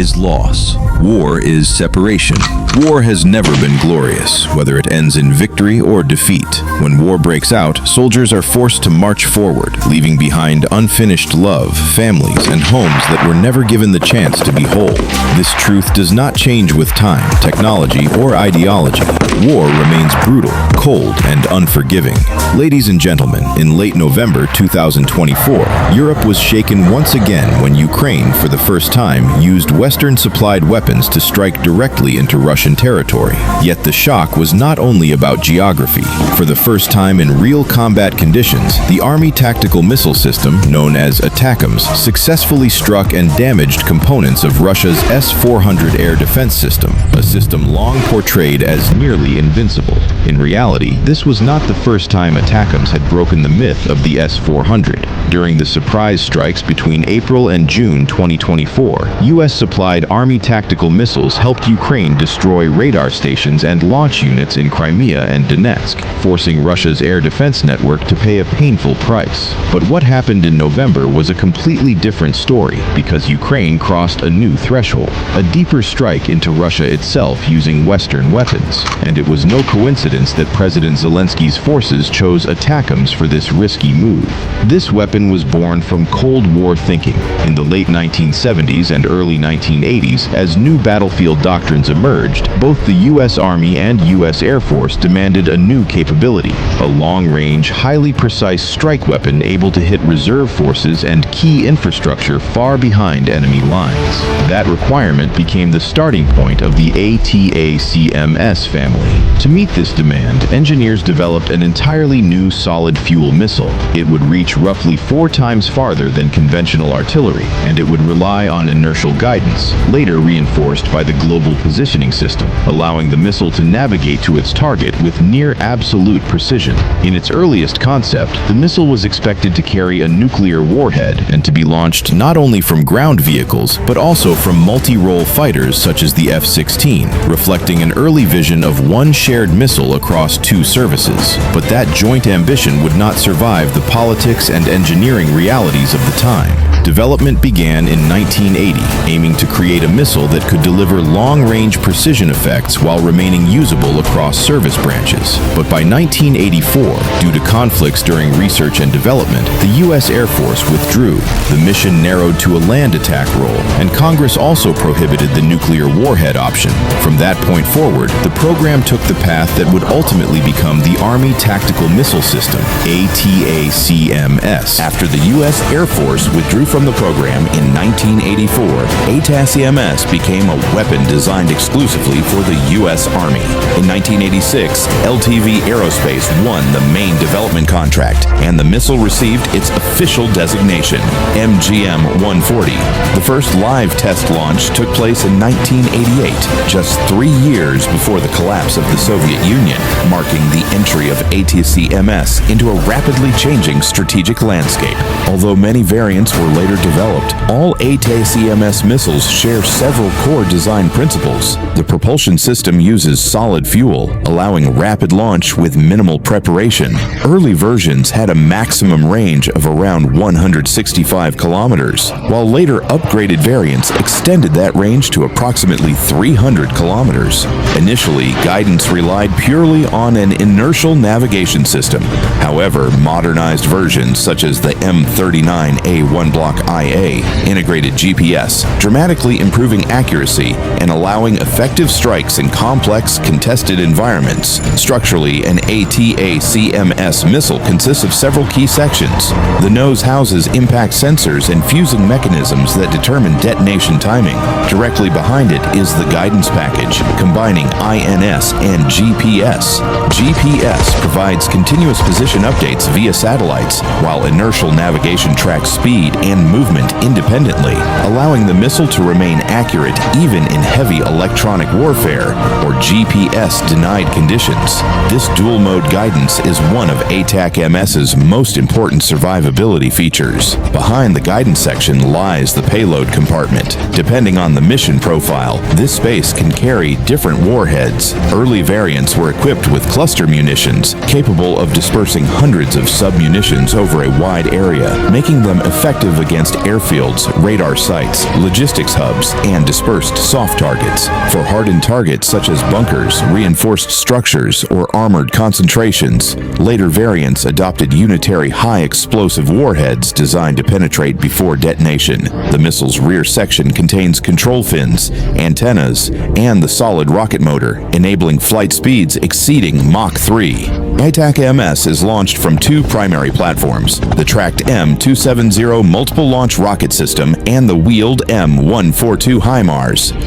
is loss. War is separation. War has never been glorious, whether it ends in victory or defeat. When war breaks out, soldiers are forced to march forward, leaving behind unfinished love, families, and homes that were never given the chance to be whole. This truth does not change with time, technology, or ideology. War remains brutal, cold, and unforgiving. Ladies and gentlemen, in late November 2024, Europe was shaken once again when Ukraine, for the first time, used Western-supplied weapons to strike directly into Russian territory. Yet the shock was not only about geography. For the first time in real combat conditions, the Army tactical missile system, known as ATACMS, successfully struck and damaged components of Russia's S-400 air defense system, a system long portrayed as nearly invincible. In reality, this was not the first time ATACMS had broken the myth of the S-400. During the surprise strikes between April and June 2024, U.S.-supplied Army tactical missiles helped Ukraine destroy radar stations and launch units in Crimea and Donetsk, forcing Russia's air defense network to pay a painful price. But what happened in November was a completely different story, because Ukraine crossed a new threshold, a deeper strike into Russia itself using Western weapons. And it was no coincidence that President Zelensky's forces chose ATACMS for this risky move. This weapon was born from Cold War thinking. In the late 1970s and early 1980s, as new battlefield doctrines emerged, both the U.S. Army and U.S. Air Force demanded a new capability, a long-range, highly precise strike weapon able to hit reserve forces and key infrastructure far behind enemy lines. That requirement became the starting point of the ATACMS family. To meet this demand, engineers developed an entirely new solid-fuel missile. It would reach roughly 4 times farther than conventional artillery, and it would rely on inertial guidance, later reinforced by the Global Positioning System, allowing the missile to navigate to its target with near absolute precision. In its earliest concept, the missile was expected to carry a nuclear warhead and to be launched not only from ground vehicles, but also from multi-role fighters such as the F-16, reflecting an early vision of one shared missile across 2 services. But that joint ambition would not survive the politics and engineering realities of the time. Development began in 1980, aiming to create a missile that could deliver long-range precision effects while remaining usable across service branches. But by 1984, due to conflicts during research and development, the U.S. Air Force withdrew. The mission narrowed to a land attack role, and Congress also prohibited the nuclear warhead option. From that point forward, the program took the path that would ultimately become the Army Tactical Missile System, ATACMS. After the U.S. Air Force withdrew from the program in 1984, ATACMS became a weapon designed exclusively for the U.S. Army. In 1986, LTV Aerospace won the main development contract, and the missile received its official designation, MGM-140. The first live test launch took place in 1988, just 3 years before the collapse of the Soviet Union, marking the entry of ATACMS into a rapidly changing strategic landscape. Although many variants were later developed, all ATACMS missiles share several core design principles. The propulsion system uses solid fuel, allowing rapid launch with minimal preparation. Early versions had a maximum range of around 165 kilometers, while later upgraded variants extended that range to approximately 300 kilometers. Initially, guidance relied purely on an inertial navigation system. However, modernized versions such as the M39A1 Block IA integrated GPS, dramatically improving accuracy and allowing effective strikes in complex, contested environments. Structurally, an ATACMS missile consists of several key sections. The nose houses impact sensors and fusing mechanisms that determine detonation timing. Directly behind it is the guidance package, combining INS and GPS. GPS provides continuous position updates via satellites, while inertial navigation tracks speed and movement independently, allowing the missile to remain accurate even in heavy electronic warfare or GPS-denied conditions. This dual-mode guidance is one of ATACMS's most important survivability features. Behind the guidance section lies the payload compartment. Depending on the mission profile, this space can carry different warheads. Early variants were equipped with cluster munitions, capable of dispersing hundreds of sub-munitions over a wide area, making them effective against airfields, radar sites, logistics hubs, and dispersal dispersed soft targets. For hardened targets such as bunkers, reinforced structures, or armored concentrations, later variants adopted unitary high-explosive warheads designed to penetrate before detonation. The missile's rear section contains control fins, antennas, and the solid rocket motor, enabling flight speeds exceeding Mach 3. ATACMS is launched from two primary platforms, the tracked M270 multiple launch rocket system and the wheeled M142 HIMARS.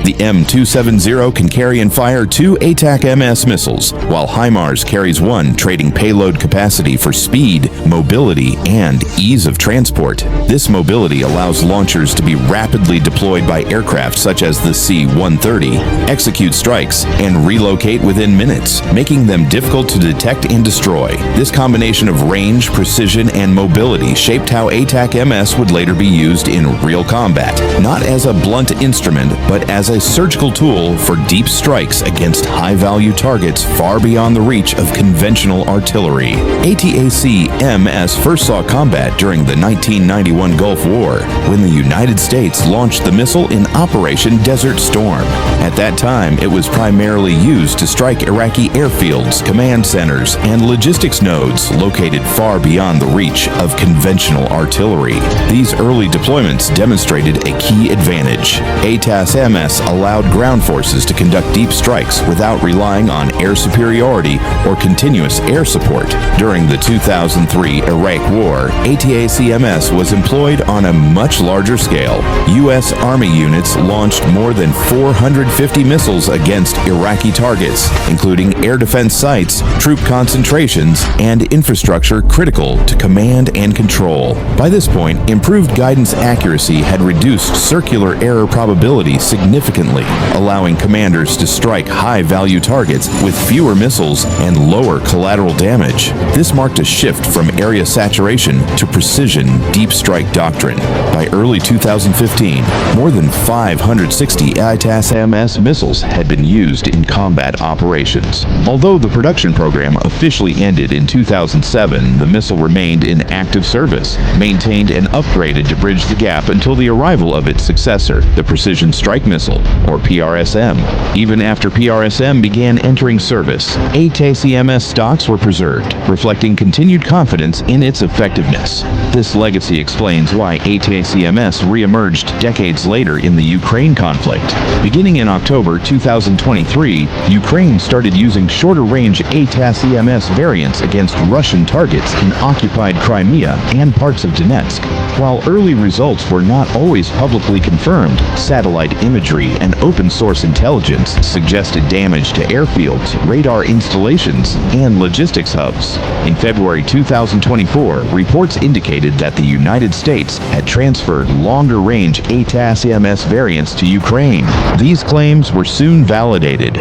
The M270 can carry and fire two ATACMS missiles, while HIMARS carries one, trading payload capacity for speed, mobility, and ease of transport. This mobility allows launchers to be rapidly deployed by aircraft such as the C-130, execute strikes, and relocate within minutes, making them difficult to detect and destroy. This combination of range, precision, and mobility shaped how ATACMS would later be used in real combat, not as a blunt instrument, but as a surgical tool for deep strikes against high-value targets far beyond the reach of conventional artillery. ATACMS first saw combat during the 1991 Gulf War, when the United States launched the missile in Operation Desert Storm. At that time, it was primarily used to strike Iraqi airfields, command centers, and logistics nodes located far beyond the reach of conventional artillery. These early deployments demonstrated a key advantage. ATACMS allowed ground forces to conduct deep strikes without relying on air superiority or continuous air support. During the 2003 Iraq War, ATACMS was employed on a much larger scale. U.S. Army units launched more than 450 missiles against Iraqi targets, including air defense sites, troop concentrations, and infrastructure critical to command and control. By this point, improved guidance accuracy had reduced circular error probability significantly, allowing commanders to strike high-value targets with fewer missiles and lower collateral damage. This marked a shift from area saturation to precision deep strike doctrine. By early 2015, more than 560 ATACMS missiles had been used in combat operations. Although the production program officially ended in 2007, the missile remained in active service, maintained and upgraded to bridge the gap until the arrival of its successor, the Precision Strike Missile, or PRSM. Even after PRSM began entering service, ATACMS stocks were preserved, reflecting continued confidence in its effectiveness. This legacy explains why ATACMS re-emerged decades later in the Ukraine conflict. Beginning in October 2023, Ukraine started using shorter-range ATACMS variants against Russian targets in occupied Crimea and parts of Donetsk. While early results were not always publicly confirmed, satellite imagery and open-source intelligence suggested damage to airfields, radar installations, and logistics hubs. In February 2024, reports indicated that the United States had transferred longer-range ATACMS variants to Ukraine. These claims were soon validated.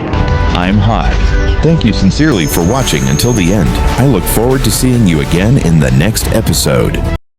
I'm Hot. Thank you sincerely for watching until the end. I look forward to seeing you again in the next episode.